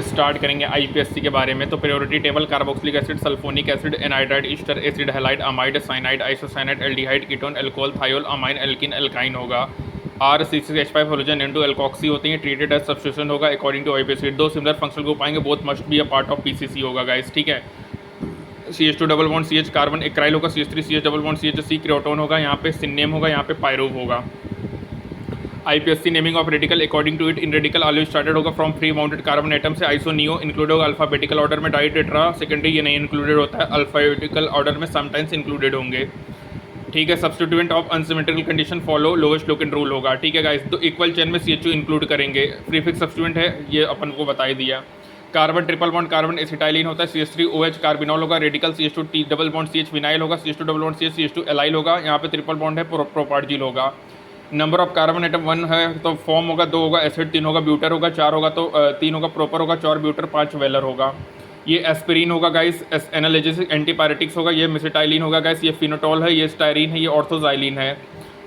Start करेंगे IPSC के बारे में। तो priority table carboxylic acid, sulphonic acid, anhydride, ester acid, halide, amide, cyanide, isocyanide, aldehyde, ketone, alcohol, thiol, amine, alkene, alkyne होगा। R6H5 hydrogen into alkoxy होती है, treated as substitution होगा according to IUPAC. दो similar functional group आएंगे, both must be a part of PCC होगा guys, ठीक है। CH2 double bond CH carbon acryl होगा, CH3 CH double bond CH croton होगा, यहाँ पे सिन्नेम होगा, यहाँ पे पायरूव होगा। IPSC naming of radical according to it, in radical always started होगा from free bounded carbon atom से। आइसो नियो इंक्लूडेड होगा अल्फाबेटिकल ऑर्डर में, डाई टेट्रा सेकेंडरी ये नहीं इंक्लूडेड होता है, अल्फाबेटिकल ऑर्डर में समटाइम्स इंक्लूडेड होंगे, ठीक है। Substituent of unsymmetrical condition follow lowest locant rule होगा, ठीक है गाइस। तो इक्वल चेन में CH2 इंक्लूड करेंगे, प्रीफिक्स सब्स्टिट्यूएंट है ये अपन को बता ही दिया। Carbon triple bond carbon acetylene होता है, CH3OH कार्बिनॉल होगा, radical CH2 T double bond CH vinyl होगा, CH2 double bond CH2 allyl होगा, यहाँ पे ट्रिपल बॉन्ड है प्रोपार्जिल होगा। नंबर ऑफ कार्बन एटम 1 है तो फॉर्म होगा 2 होगा एसिड, 3 होगा ब्यूटर होगा, 4 होगा तो 3 होगा प्रोपर होगा, 4 ब्यूटर 5 वेलर होगा। ये एस्पिरिन होगा गाइस, एनाल्जेसिक एंटीपायरेटिक्स होगा, ये मिसेटाइलिन होगा गाइस, ये फिनोटॉल है, ये स्टायरिन है, ये ऑर्थोजाइलिन है,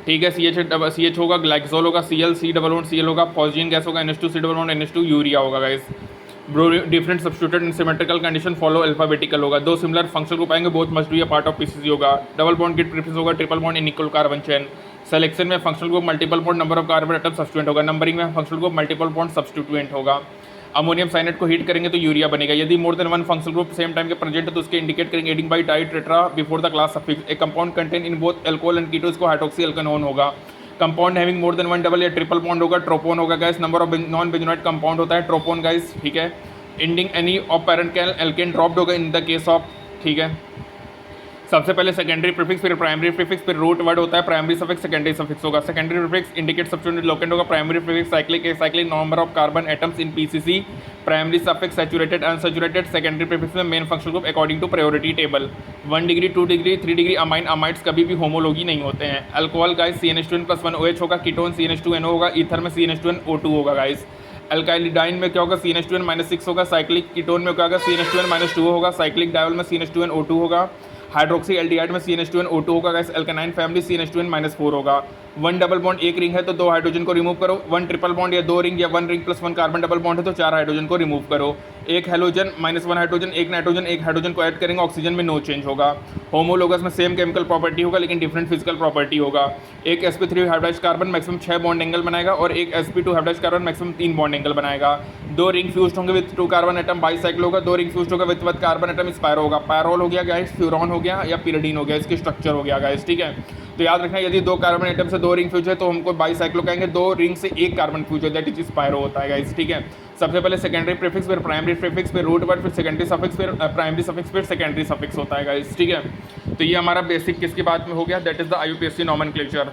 ठीक है। CH होगा, ग्लाइक्सोल होगा, Cl C double bond Cl होगा, पॉजियन गैस होगा, NH2 C double bond NH2, urea होगा guys. Different substituted in symmetrical condition follow alphabetical होगा। दो सिमिलर फंक्शनल ग्रुप आएंगे, both must be a part of PCC होगा। Double bond गिट prefix होगा, triple bond in equal carbon chain. Selection में functional group multiple bond, number of carbon atom substituent होगा। Numbering में functional group multiple bond substituent होगा। Ammonium cyanate को heat करेंगे तो यूरिया बनेगा। यदि more than one functional group same time के प्रेजेंट है तो उसके इंडिकेट करेंगे adding bi di tetra before the class suffix. A compound contain in both alcohol and ketones को हाइड्रोक्सी एल्केनोन होगा। Compound having more than one double या triple bond होगा, tropone होगा guys. Number of non benzenoid compound होता है tropone guys, ठीक है। Ending any of parent alkane dropped होगा इन द केस ऑफ, ठीक है। सबसे पहले सेकेंडरी प्रीफिक्स, फिर प्राइमरी प्रीफिक्स, फिर रूट वर्ड होता है, प्राइमरी सफिक्स, सेकेंडरी सफिक्स होगा। Secondary prefix indicate substituent locant होगा, primary prefix cyclic number of carbon atoms in PCC, primary suffix saturated unsaturated, secondary prefix में main functional group according to priority table. 1 degree 2 degree 3 degree amine amides कभी भी homology नहीं होते हैं। Alcohol guys CnH2n+1 OH होगा, ketone CnH2NO होगा, ether में CnH2nO2 होगा गाइस। अल्काइलिडाइन में क्या होगा CnH2n-6 होगा, साइक्लिक कीटोन में क्या होगा CnH2n-2 होगा, साइक्लिक डायोल में CnH2nO2 होगा, हाइड्रोक्सी एल्डिहाइड में CnH2nO2 होगा गाइस। अल्कानाइन फैमिली CnH2n-4 होगा। 1 डबल बॉन्ड एक रिंग है तो 2 हाइड्रोजन को रिमूव करो। 1 ट्रिपल बॉन्ड या 2 रिंग या 1 रिंग +1 कार्बन डबल बॉन्ड है तो 4 हाइड्रोजन को रिमूव करो। एक हेलोजन -1 हाइड्रोजन, एक नाइट्रोजन, एक हाइड्रोजन को ऐड करेंगे, ऑक्सीजन में नो चेंज होगा। होमोलोगस में सेम केमिकल प्रॉपर्टी होगा लेकिन डिफरेंट फिजिकल प्रॉपर्टी होगा। एक sp3 hybridised carbon maximum 6 bond angle बनाएगा और एक sp2 hybridised carbon maximum 3 bond angle बनाएगा। 2 रिंग फ्यूज्ड होंगे विद 2 कार्बन एटम बाईसाइकिल होगा, 2 रिंग फ्यूज्ड होगा विद 1 कार्बन एटम स्पायरो होगा। पायरोल हो गया गाइस, फ्यूरॉन हो गया या पिरिडीन हो गया, इसके स्ट्रक्चर हो गया गाइस, ठीक है। तो याद रखना यदि 2 कार्बन एटम से 2 रिंग फ्यूज है तो हमको बाईसाइक्लो कहेंगे, 2 रिंग से 1 कार्बन फ्यूज है दैट इज स्पायरो होता है गाइस, ठीक है। सबसे पहले सेकेंडरी प्रीफिक्स, फिर प्राइमरी प्रीफिक्स, फिर रूट वर्ड, फिर सेकेंडरी सफिक्स, फिर प्राइमरी सफिक्स, फिर सेकेंडरी सफिक्स होता है गाइस, ठीक है। तो ये हमारा बेसिक किसकी बात में हो गया, दैट इज द आईयूपीएससी नॉमेनक्लेचर।